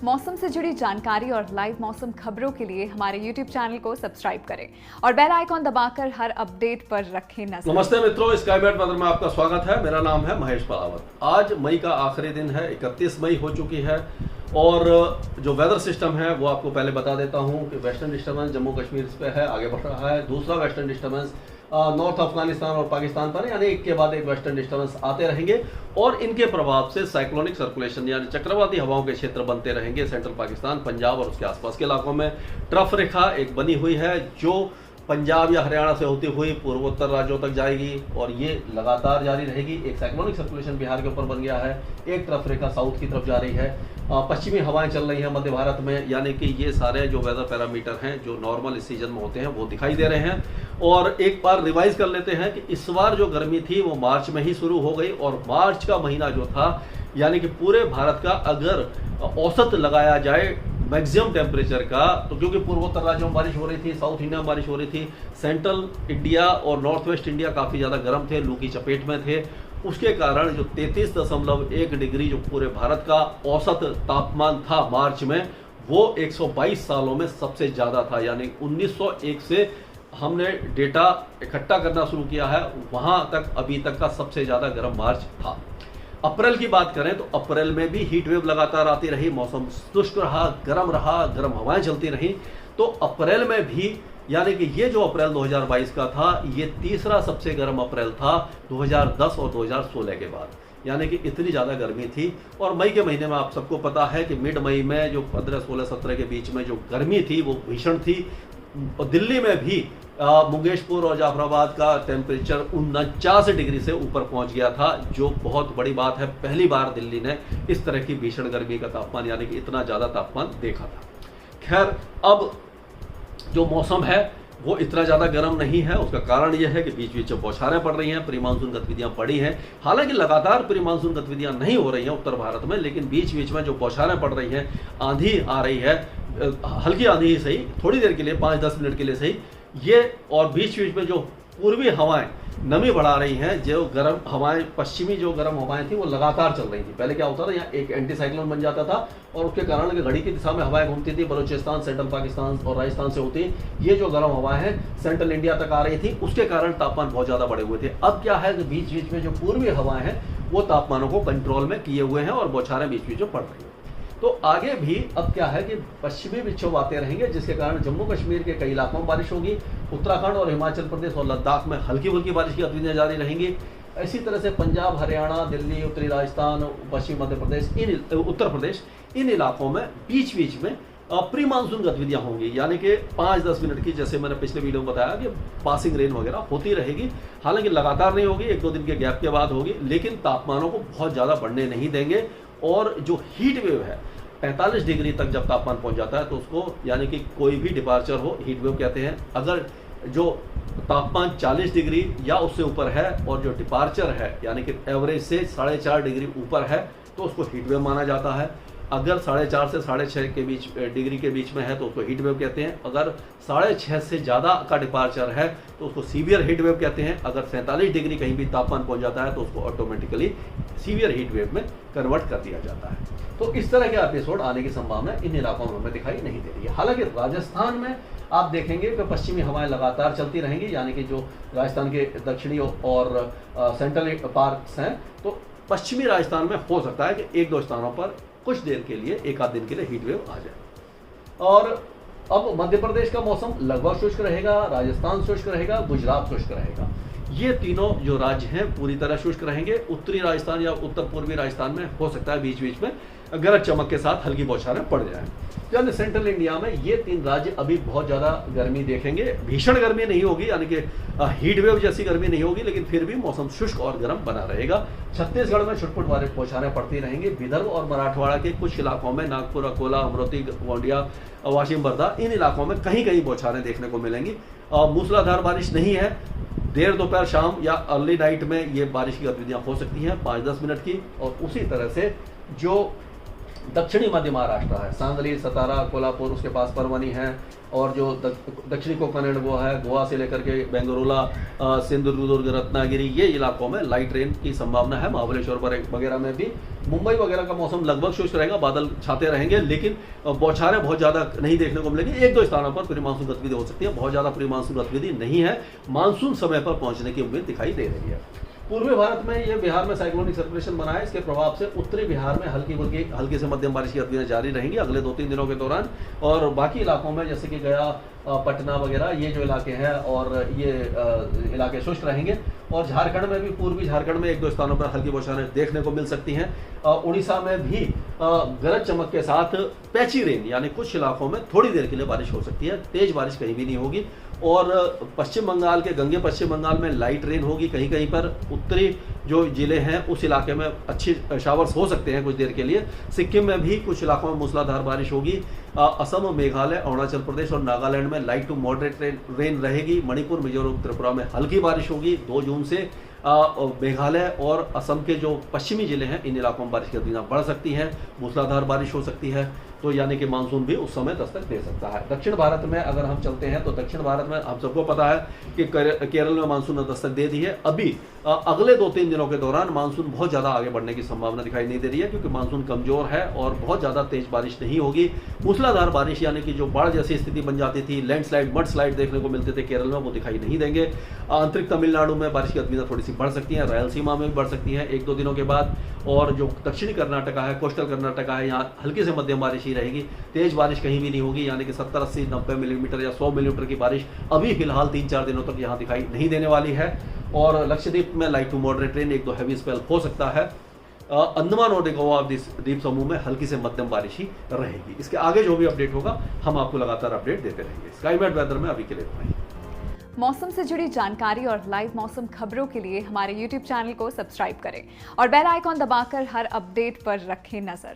मौसम से जुड़ी जानकारी और लाइव मौसम खबरों के लिए हमारे YouTube चैनल को सब्सक्राइब करें और बेल आइकॉन दबाकर हर अपडेट पर रखें नजर। नमस्ते मित्रों, स्काईबेट वेदर में आपका स्वागत है। मेरा नाम है महेश पलावत। आज मई का आखिरी दिन है, 31 मई हो चुकी है और जो वेदर सिस्टम है वो आपको पहले बता देता हूँ कि वेस्टर्न डिस्टर्बेंस जम्मू कश्मीर पे है, आगे बढ़ रहा है। दूसरा वेस्टर्न डिस्टर्बेंस नॉर्थ अफगानिस्तान और पाकिस्तान पर, यानी एक के बाद एक वेस्टर्न डिस्टर्बेंस आते रहेंगे और इनके प्रभाव से साइक्लोनिक सर्कुलेशन यानी चक्रवाती हवाओं के क्षेत्र बनते रहेंगे। सेंट्रल पाकिस्तान, पंजाब और उसके आसपास के इलाकों में ट्रफ रेखा एक बनी हुई है जो पंजाब या हरियाणा से होती हुई पूर्वोत्तर राज्यों तक जाएगी और ये लगातार जारी रहेगी। एक साइक्लोनिक सर्कुलेशन बिहार के ऊपर बन गया है, एक तरफ रेखा साउथ की तरफ जा रही है, पश्चिमी हवाएं चल रही हैं मध्य भारत में, यानी कि ये सारे जो वेदर पैरामीटर हैं जो नॉर्मल इस सीजन में होते हैं वो दिखाई दे रहे हैं। और एक बार रिवाइज कर लेते हैं कि इस बार जो गर्मी थी वो मार्च में ही शुरू हो गई और मार्च का महीना जो था, यानी कि पूरे भारत का अगर औसत लगाया जाए मैक्सिमम टेम्परेचर का, तो क्योंकि पूर्वोत्तर राज्यों में बारिश हो रही थी, साउथ इंडिया में बारिश हो रही थी, सेंट्रल इंडिया और नॉर्थ वेस्ट इंडिया काफ़ी ज़्यादा गर्म थे, लू की चपेट में थे, उसके कारण जो 33.1 डिग्री जो पूरे भारत का औसत तापमान था मार्च में, वो 122 सालों में सबसे ज़्यादा था। यानी 1901 से हमने डेटा इकट्ठा करना शुरू किया है, वहाँ तक अभी तक का सबसे ज़्यादा गर्म मार्च था। अप्रैल की बात करें तो अप्रैल में भी हीट वेव लगातार आती रही, मौसम शुष्क रहा, गर्म हवाएं चलती रही। तो अप्रैल में भी, यानी कि ये जो अप्रैल 2022 का था, ये तीसरा सबसे गर्म अप्रैल था 2010 और 2016 के बाद, यानी कि इतनी ज़्यादा गर्मी थी। और मई के महीने में आप सबको पता है कि मिड मई में जो 15, 16, 17 के बीच में जो गर्मी थी वो भीषण थी। दिल्ली में भी मुंगेशपुर और जाफराबाद का टेम्परेचर 49 डिग्री से ऊपर पहुंच गया था, जो बहुत बड़ी बात है। पहली बार दिल्ली ने इस तरह की भीषण गर्मी का तापमान, यानी कि इतना ज़्यादा तापमान देखा था। खैर, अब जो मौसम है वो इतना ज़्यादा गर्म नहीं है। उसका कारण यह है कि बीच बीच में बौछारें पड़ रही हैं, प्री मानसून गतिविधियां बढ़ी हैं। हालांकि लगातार प्री मानसून गतिविधियां नहीं हो रही हैं उत्तर भारत में, लेकिन बीच बीच में जो बौछारें पड़ रही हैं, आंधी आ रही है, हल्की आंधी ही सही, थोड़ी देर के लिए, 5-10 मिनट के लिए सही, ये और बीच बीच में जो पूर्वी हवाएं नमी बढ़ा रही हैं, जो गर्म हवाएं, पश्चिमी जो गर्म हवाएं थी वो लगातार चल रही थी। पहले क्या होता था, यहाँ एक एंटी साइक्लोन बन जाता था और उसके कारण घड़ी की दिशा में हवाएं घूमती थी, बलूचिस्तान, सेंट्रल पाकिस्तान और राजस्थान से होती। ये जो गर्म हवाएं हैं सेंट्रल इंडिया तक आ रही थी, उसके कारण तापमान बहुत ज़्यादा बढ़े हुए थे। अब क्या है कि बीच बीच में जो पूर्वी हवाएं हैं वो तापमानों को कंट्रोल में किए हुए हैं और बौछारें बीच बीच में पड़ रही हैं। तो आगे भी अब क्या है कि पश्चिमी विक्षोभ आते रहेंगे, जिसके कारण जम्मू कश्मीर के कई इलाकों में बारिश होगी, उत्तराखंड और हिमाचल प्रदेश और लद्दाख में हल्की फुल्की बारिश की गतिविधियां जारी रहेंगी। इसी तरह से पंजाब, हरियाणा, दिल्ली, उत्तरी राजस्थान, पश्चिमी मध्य प्रदेश, उत्तर प्रदेश, इन इलाकों में बीच बीच में प्री मानसून गतिविधियां होंगी, यानी कि 5-10 मिनट की, जैसे मैंने पिछले वीडियो में बताया कि पासिंग रेन वगैरह होती रहेगी। हालांकि लगातार नहीं होगी, 1-2 दिन के गैप के बाद होगी, लेकिन तापमानों को बहुत ज़्यादा बढ़ने नहीं देंगे। और जो हीट वेव है, 45 डिग्री तक जब तापमान पहुंच जाता है तो उसको, यानी कि कोई भी डिपार्चर हो, हीट वेव कहते हैं। अगर जो तापमान 40 डिग्री या उससे ऊपर है और जो डिपार्चर है, यानी कि एवरेज से 4.5 डिग्री ऊपर है, तो उसको हीट वेव माना जाता है। अगर 4.5 से 6.5 के बीच डिग्री के बीच में है तो उसको हीट वेव कहते हैं। अगर 6.5 से ज़्यादा का डिपार्चर है तो उसको सीवियर हीट वेव कहते हैं। अगर 47 डिग्री कहीं भी तापमान पहुंच जाता है तो उसको ऑटोमेटिकली सीवियर हीट वेव में कन्वर्ट कर दिया जाता है। तो इस तरह के एपिसोड आने की संभावना इन इलाकों में हमें दिखाई नहीं दे रही है। हालांकि राजस्थान में आप देखेंगे कि पश्चिमी हवाएं लगातार चलती रहेंगी, यानी कि जो राजस्थान के दक्षिणी और सेंट्रल पार्ट्स हैं, तो पश्चिमी राजस्थान में हो सकता है कि 1-2 स्थानों पर कुछ देर के लिए, 1 आध दिन के लिए हीट वेव आ जाए। और अब मध्य प्रदेश का मौसम लगभग शुष्क रहेगा, राजस्थान शुष्क रहेगा, गुजरात शुष्क रहेगा। ये तीनों जो राज्य हैं पूरी तरह शुष्क रहेंगे। उत्तरी राजस्थान या उत्तर पूर्वी राजस्थान में हो सकता है बीच बीच में गरज चमक के साथ हल्की बौछारें पड़ जाएं। यानी सेंट्रल इंडिया में ये 3 राज्य अभी बहुत ज़्यादा गर्मी देखेंगे। भीषण गर्मी नहीं होगी, यानी कि हीट वेव जैसी गर्मी नहीं होगी, लेकिन फिर भी मौसम शुष्क और गर्म बना रहेगा। छत्तीसगढ़ में छुटपुट बौछारें पड़ती रहेंगी। विदर्भ और मराठवाड़ा के कुछ इलाकों में, नागपुर, अकोला, अमरोती, गोंडिया, वाशिम, वर्धा, इन इलाकों में कहीं कहीं बौछारें देखने को मिलेंगी। मूसलाधार बारिश नहीं है। देर दोपहर, शाम या अर्ली नाइट में ये बारिश की गतिविधियां हो सकती हैं 5-10 मिनट की। और उसी तरह से जो दक्षिणी मध्य महाराष्ट्र है, सांगली, सतारा, कोल्हापुर, उसके पास परभणी है, और जो दक्षिणी कोकण वो है गोवा से लेकर के बेंगलुरु, सिंधुदुर्ग, रत्नागिरी, ये इलाकों में लाइट रेन की संभावना है। महाबलेश्वर वगैरह में भी, मुंबई वगैरह का मौसम लगभग शुष्क रहेगा, बादल छाते रहेंगे, लेकिन बौछारें बहुत ज़्यादा नहीं देखने को मिलेगी। एक दो स्थानों पर प्री मानसून गतिविधि हो सकती है, बहुत ज़्यादा प्री मानसून गतिविधि नहीं है। मानसून समय पर पहुंचने की उम्मीद दिखाई दे रही है। पूर्वी भारत में ये बिहार में साइक्लोनिक सर्कुलेशन बना है, इसके प्रभाव से उत्तरी बिहार में हल्की से मध्यम बारिश की गतिविधियां जारी रहेंगी अगले 2-3 दिनों के दौरान। और बाकी इलाकों में जैसे कि गया, पटना वगैरह, ये जो इलाके हैं और ये इलाके शुष्क रहेंगे। और झारखंड में भी, पूर्वी झारखंड में 1-2 स्थानों पर हल्की बौछारें देखने को मिल सकती हैं। उड़ीसा में भी गरज चमक के साथ पैची रेन, यानी कुछ इलाकों में थोड़ी देर के लिए बारिश हो सकती है, तेज बारिश कहीं भी नहीं होगी। और पश्चिम बंगाल के गंगे पश्चिम बंगाल में लाइट रेन होगी कहीं कहीं पर। उत्तरी जो जिले हैं उस इलाके में अच्छी शावर्स हो सकते हैं कुछ देर के लिए। सिक्किम में भी कुछ इलाकों में मूसलाधार बारिश होगी। असम, मेघालय, अरुणाचल प्रदेश और नागालैंड में लाइट टू मॉडरेट रेन रहेगी। मणिपुर, मिजोरम, त्रिपुरा में हल्की बारिश होगी 2 जून से। मेघालय और असम के जो पश्चिमी जिले हैं इन इलाकों में बारिश की गतिविधियां बढ़ सकती हैं, मूसलाधार बारिश हो सकती है। तो यानी कि मानसून भी उस समय दस्तक दे सकता है। दक्षिण भारत में अगर हम चलते हैं तो दक्षिण भारत में हम सबको पता है कि केरल में मानसून ने दस्तक दे दी है। अभी अगले 2-3 दिनों के दौरान मानसून बहुत ज़्यादा आगे बढ़ने की संभावना दिखाई नहीं दे रही है, क्योंकि मानसून कमजोर है और बहुत ज़्यादा तेज बारिश नहीं होगी। मूसलाधार बारिश यानी कि जो बाढ़ जैसी स्थिति बन जाती थी, लैंडस्लाइड, मड स्लाइड देखने को मिलते थे केरल में, वो दिखाई नहीं देंगे। आंतरिक तमिलनाडु में बारिश की गतिविधियां थोड़ी सी बढ़ सकती हैं, रायलसीमा में भी बढ़ सकती हैं 1-2 दिनों के बाद। और जो दक्षिणी कर्नाटका है, कोस्टल कर्नाटका है, यहाँ हल्की से मध्यम बारिश ही रहेगी, तेज बारिश कहीं भी नहीं होगी। यानी कि 70, 80, 90 मिलीमीटर या 100 मिलीमीटर की बारिश अभी फिलहाल 3-4 दिनों तक यहाँ दिखाई नहीं देने वाली है। और लक्षद्वीप में light to moderate rain, 1-2 heavy spell हो सकता है। अंडमान और निकोबार द्वीप समूह में हल्की से मध्यम बारिश ही रहेगी। इसके आगे जो भी अपडेट होगा हम आपको लगातार अपडेट देते रहेंगे। स्काईमेट वेदर में अभी के लिए इतना ही। मौसम से जुड़ी जानकारी और लाइव मौसम खबरों के लिए हमारे YouTube चैनल को सब्सक्राइब करें और बेल आइकॉन दबाकर हर अपडेट पर रखें नजर।